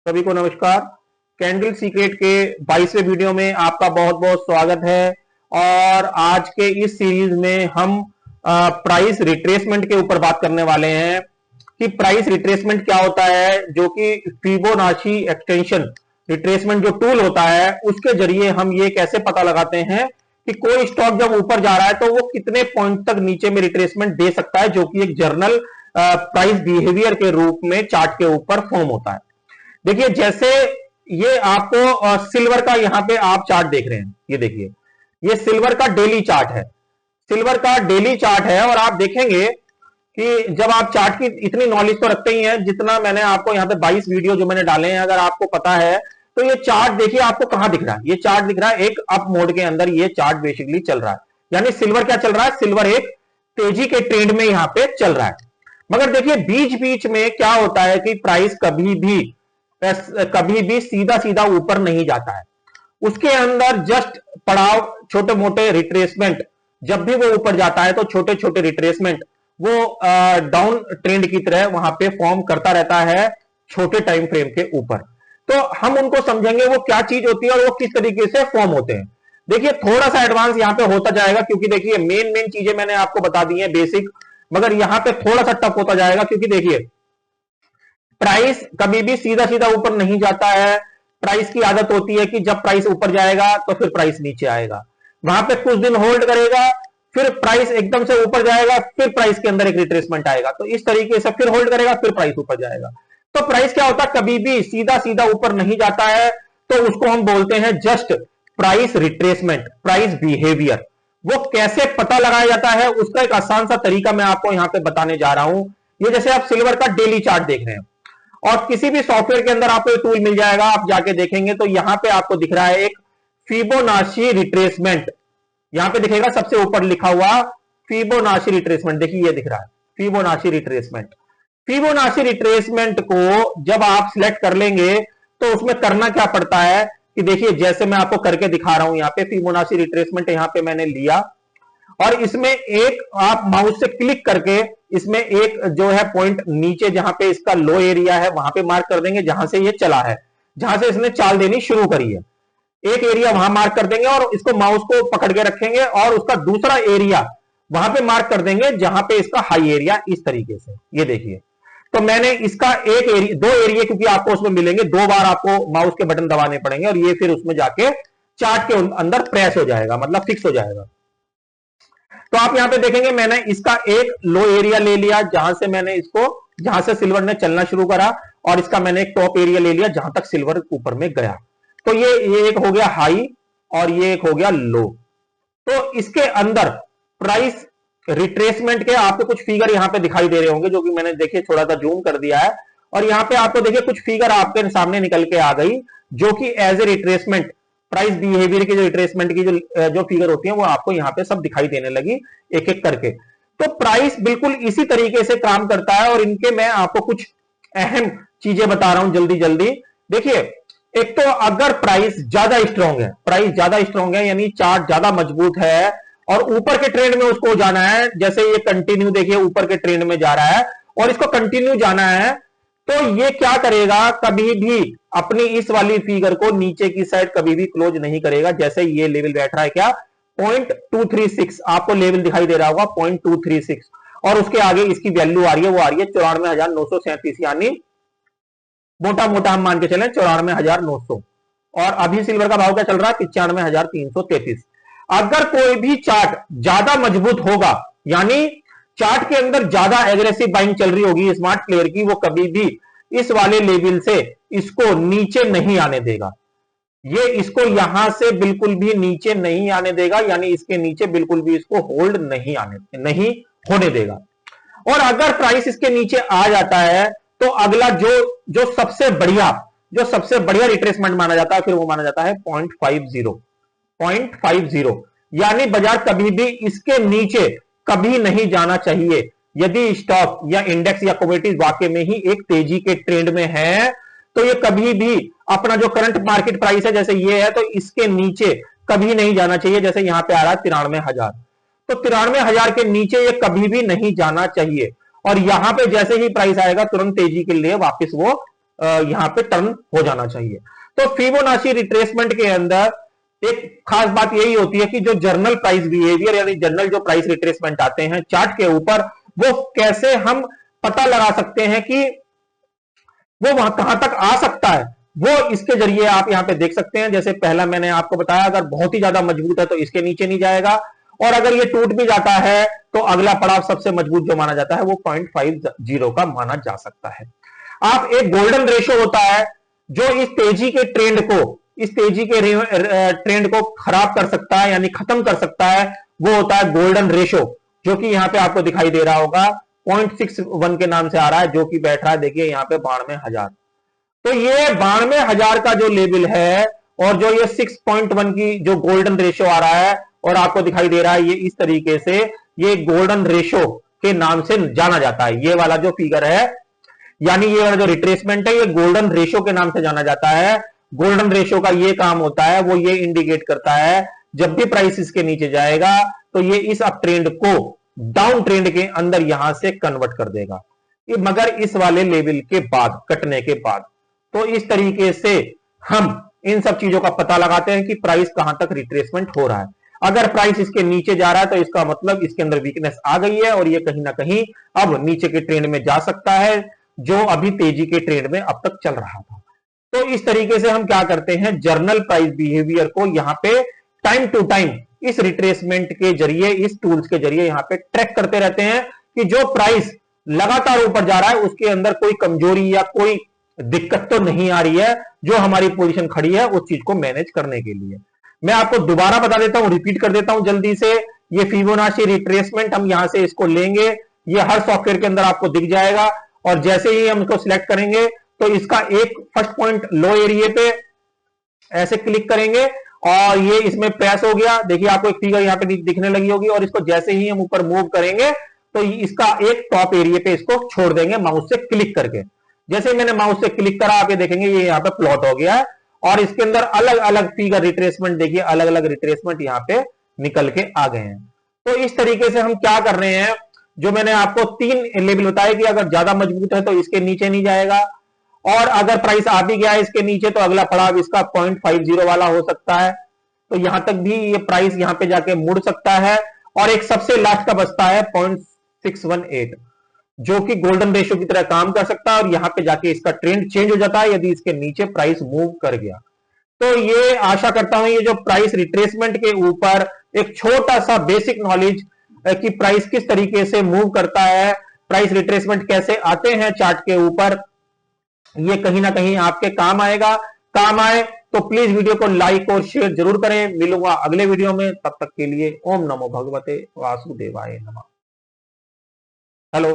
सभी को नमस्कार। कैंडल सीक्रेट के 22वें वीडियो में आपका बहुत बहुत स्वागत है। और आज के इस सीरीज में हम प्राइस रिट्रेसमेंट के ऊपर बात करने वाले हैं कि प्राइस रिट्रेसमेंट क्या होता है, जो कि फिबोनाची एक्सटेंशन रिट्रेसमेंट जो टूल होता है उसके जरिए हम ये कैसे पता लगाते हैं कि कोई स्टॉक जब ऊपर जा रहा है तो वो कितने पॉइंट तक नीचे में रिट्रेसमेंट दे सकता है, जो कि एक जर्नल प्राइस बिहेवियर के रूप में चार्ट के ऊपर फॉर्म होता है। देखिए, जैसे ये आपको सिल्वर का यहां पे आप चार्ट देख रहे हैं, ये देखिए, ये सिल्वर का डेली चार्ट है। सिल्वर का डेली चार्ट है और आप देखेंगे कि जब आप चार्ट की इतनी नॉलेज तो रखते ही हैं जितना मैंने आपको यहाँ पे 22 वीडियो जो मैंने डाले हैं, अगर आपको पता है तो ये चार्ट देखिए आपको कहां दिख रहा है। ये चार्ट दिख रहा है एक अप मोड के अंदर, ये चार्ट बेसिकली चल रहा है। यानी सिल्वर क्या चल रहा है, सिल्वर एक तेजी के ट्रेंड में यहां पे चल रहा है। मगर देखिए बीच बीच में क्या होता है कि प्राइस कभी भी सीधा सीधा ऊपर नहीं जाता है। उसके अंदर जस्ट पड़ाव, छोटे मोटे रिट्रेसमेंट, जब भी वो ऊपर जाता है तो छोटे छोटे रिट्रेसमेंट वो डाउन ट्रेंड की तरह वहां पे फॉर्म करता रहता है छोटे टाइम फ्रेम के ऊपर। तो हम उनको समझेंगे वो क्या चीज होती है और वो किस तरीके से फॉर्म होते हैं। देखिए थोड़ा सा एडवांस यहां पे होता जाएगा, क्योंकि देखिए मेन चीजें मैंने आपको बता दी हैं बेसिक, मगर यहां पे थोड़ा सा टफ होता जाएगा, क्योंकि देखिए प्राइस कभी भी सीधा सीधा ऊपर नहीं जाता है। प्राइस की आदत होती है कि जब प्राइस ऊपर जाएगा तो फिर प्राइस नीचे आएगा, वहां पे कुछ दिन होल्ड करेगा, फिर प्राइस एकदम से ऊपर जाएगा, फिर प्राइस के अंदर एक रिट्रेसमेंट आएगा, तो इस तरीके से फिर होल्ड करेगा, फिर प्राइस ऊपर जाएगा। तो प्राइस क्या होता है, कभी भी सीधा सीधा ऊपर नहीं जाता है, तो उसको हम बोलते हैं just price retracement, price behaviour. वो कैसे पता लगाया जाता है उसका एक आसान सा तरीका मैं आपको यहां पे बताने जा रहा हूं। ये जैसे आप सिल्वर का डेली चार्ट देख रहे हैं और किसी भी सॉफ्टवेयर के अंदर आपको टूल मिल जाएगा, आप जाके देखेंगे तो यहां पे आपको दिख रहा है एक फिबोनाची रिट्रेसमेंट। यहां पे दिखेगा सबसे ऊपर लिखा हुआ फिबोनाची रिट्रेसमेंट, देखिए ये दिख रहा है फिबोनाची रिट्रेसमेंट। फिबोनाची रिट्रेसमेंट को जब आप सिलेक्ट कर लेंगे तो उसमें करना क्या पड़ता है कि देखिए, जैसे मैं आपको करके दिखा रहा हूं, यहां पे फिबोनाची रिट्रेसमेंट यहां पे मैंने लिया और इसमें एक आप माउस से क्लिक करके इसमें एक जो है पॉइंट नीचे जहां पे इसका लो एरिया है वहां पे मार्क कर देंगे, जहां से ये चला है, जहां से इसने चाल देनी शुरू करी है, एक एरिया वहां मार्क कर देंगे और इसको माउस को पकड़ के रखेंगे और उसका दूसरा एरिया वहां पे मार्क कर देंगे जहां पे इसका हाई एरिया, इस तरीके से। ये देखिए, तो मैंने इसका एक एरिया, दो एरिया, क्योंकि आपको उसमें मिलेंगे, दो बार आपको माउस के बटन दबाने पड़ेंगे और ये फिर उसमें जाके चार्ट के अंदर प्रेस हो जाएगा, मतलब फिक्स हो जाएगा। तो आप यहां पे देखेंगे मैंने इसका एक लो एरिया ले लिया जहां से मैंने इसको, जहां से सिल्वर ने चलना शुरू करा, और इसका मैंने एक टॉप एरिया ले लिया जहां तक सिल्वर ऊपर में गया। तो ये एक हो गया हाई और ये एक हो गया लो। तो इसके अंदर प्राइस रिट्रेसमेंट के आपको कुछ फिगर यहां पे दिखाई दे रहे होंगे, जो कि मैंने देखिए थोड़ा सा जूम कर दिया है, और यहां पे आपको देखिए कुछ फिगर आपके सामने निकल के आ गई, जो कि as a retracement price behaviour की जो रिट्रेसमेंट की जो फिगर होती है वो आपको यहां पे सब दिखाई देने लगी एक एक करके। तो प्राइस बिल्कुल इसी तरीके से काम करता है और इनके मैं आपको कुछ अहम चीजें बता रहा हूं जल्दी जल्दी। देखिए, एक तो अगर प्राइस ज्यादा स्ट्रांग है, प्राइस ज्यादा स्ट्रांग है यानी चार्ट ज्यादा मजबूत है और ऊपर के ट्रेंड में उसको जाना है, जैसे ये कंटिन्यू देखिए ऊपर के ट्रेंड में जा रहा है और इसको कंटिन्यू जाना है, तो ये क्या करेगा, कभी भी अपनी इस वाली फिगर को नीचे की साइड कभी भी क्लोज नहीं करेगा। जैसे ये लेवल बैठ रहा है क्या, 0.236, आपको लेवल दिखाई दे रहा होगा 0.236, और उसके आगे इसकी वैल्यू आ रही है, वो आ रही है 94,937, यानी मोटा मोटा हम मान के चले 94,900। और अभी सिल्वर का भाव क्या चल रहा है, 95,333। अगर कोई भी चार्ट ज्यादा मजबूत होगा, यानी चार्ट के अंदर ज्यादा एग्रेसिव बाइंग चल रही होगी स्मार्ट प्लेयर की, वो कभी भी इस वाले लेवल से इसको नीचे नहीं आने देगा। ये इसको यहां से बिल्कुल भी नीचे नहीं आने देगा, यानी इसके नीचे बिल्कुल भी इसको होल्ड नहीं होने देगा। और अगर प्राइस इसके नीचे आ जाता है तो अगला जो सबसे बढ़िया रिट्रेसमेंट माना जाता है, फिर वो माना जाता है 0.50, यानी बाजार कभी भी इसके नीचे कभी नहीं जाना चाहिए। यदि स्टॉक या इंडेक्स या कमोडिटीज वाकई में ही एक तेजी के ट्रेंड में है, तो ये कभी भी अपना जो करंट मार्केट प्राइस है, जैसे ये है, तो इसके नीचे कभी नहीं जाना चाहिए। जैसे यहां पे आ रहा है 93,000, तो 93,000 के नीचे ये कभी भी नहीं जाना चाहिए। और यहां पे जैसे ही प्राइस आएगा तुरंत तेजी के लिए वापस वो यहां पे टर्न हो जाना चाहिए। तो फिबोनाची रिट्रेसमेंट के अंदर एक खास बात यही होती है कि जो जर्नल प्राइस बिहेवियर यानी जर्नल जो प्राइस रिट्रेसमेंट आते हैं चार्ट के ऊपर, वो कैसे हम पता लगा सकते हैं कि वो वहां कहां तक आ सकता है, वो इसके जरिए आप यहां पे देख सकते हैं। जैसे पहला मैंने आपको बताया, अगर बहुत ही ज्यादा मजबूत है तो इसके नीचे नहीं जाएगा, और अगर ये टूट भी जाता है तो अगला पड़ाव सबसे मजबूत जो माना जाता है वो 0.50 का माना जा सकता है। आप एक गोल्डन रेशो होता है जो इस तेजी के ट्रेंड को, इस तेजी के ट्रेंड को खराब कर सकता है यानी खत्म कर सकता है, वो होता है गोल्डन रेशो, जो कि यहां पे आपको दिखाई दे रहा होगा 0.61 के नाम से आ रहा है, जो कि बैठ रहा है देखिए यहां पे 92,000। तो ये 92,000 का जो लेवल है और जो ये 6.1 की जो गोल्डन रेशो आ रहा है और आपको दिखाई दे रहा है, ये इस तरीके से ये गोल्डन रेशो के नाम से जाना जाता है। ये वाला जो फिगर है यानी ये वाला जो रिट्रेसमेंट है ये गोल्डन रेशो के नाम से जाना जाता है। गोल्डन रेशो का ये काम होता है, वो ये इंडिकेट करता है जब भी प्राइस इसके नीचे जाएगा तो ये इस अप ट्रेंड को डाउन ट्रेंड के अंदर यहां से कन्वर्ट कर देगा, मगर इस वाले लेवल के बाद, कटने के बाद। तो इस तरीके से हम इन सब चीजों का पता लगाते हैं कि प्राइस कहां तक रिट्रेसमेंट हो रहा है। अगर प्राइस इसके नीचे जा रहा है तो इसका मतलब इसके अंदर वीकनेस आ गई है और ये कहीं ना कहीं अब नीचे के ट्रेंड में जा सकता है, जो अभी तेजी के ट्रेंड में अब तक चल रहा था। तो इस तरीके से हम क्या करते हैं, जर्नल प्राइस बिहेवियर को यहां पे टाइम टू टाइम इस रिट्रेसमेंट के जरिए, इस टूल्स के जरिए यहां पे ट्रैक करते रहते हैं कि जो प्राइस लगातार ऊपर जा रहा है उसके अंदर कोई कमजोरी या कोई दिक्कत तो नहीं आ रही है, जो हमारी पोजीशन खड़ी है उस चीज को मैनेज करने के लिए। मैं आपको दोबारा बता देता हूं, रिपीट कर देता हूं जल्दी से। ये फिबोनाची रिट्रेसमेंट हम यहां से इसको लेंगे, ये हर सॉफ्टवेयर के अंदर आपको दिख जाएगा, और जैसे ही हम इसको सिलेक्ट करेंगे तो इसका एक फर्स्ट पॉइंट लो एरिया पे ऐसे क्लिक करेंगे और ये इसमें प्रेस हो गया। देखिए आपको एक फिगर यहां पे दिखने लगी होगी, और इसको जैसे ही हम ऊपर मूव करेंगे तो इसका एक टॉप एरिया पे इसको छोड़ देंगे माउस से क्लिक करके। जैसे मैंने माउस से क्लिक करा, आप ये देखेंगे ये यहाँ पे प्लॉट हो गया है, और इसके अंदर अलग अलग फिगर रिट्रेसमेंट, देखिए अलग अलग रिट्रेसमेंट यहाँ पे निकल के आ गए हैं। तो इस तरीके से हम क्या कर रहे हैं, जो मैंने आपको 3 लेवल बताया कि अगर ज्यादा मजबूत है तो इसके नीचे नहीं जाएगा, और अगर प्राइस आ भी गया है इसके नीचे तो अगला पड़ाव इसका 0.50 वाला हो सकता है। तो यहां तक भी ये प्राइस यहां पे जाके मुड़ सकता है, और एक सबसे लास्ट का बचता है 0.618, जो कि गोल्डन रेशियो की तरह काम कर सकता है, और यहां पे जाके इसका ट्रेंड चेंज हो जाता है यदि इसके नीचे प्राइस मूव कर गया। तो ये आशा करता हूं ये जो प्राइस रिट्रेसमेंट के ऊपर एक छोटा सा बेसिक नॉलेज कि प्राइस किस तरीके से मूव करता है, प्राइस रिट्रेसमेंट कैसे आते हैं चार्ट के ऊपर, ये कहीं ना कहीं आपके काम आएगा। काम आए तो प्लीज वीडियो को लाइक और शेयर जरूर करें। मिलूंगा अगले वीडियो में, तब तक के लिए ओम नमो भगवते वासुदेवाय नमः। हेलो।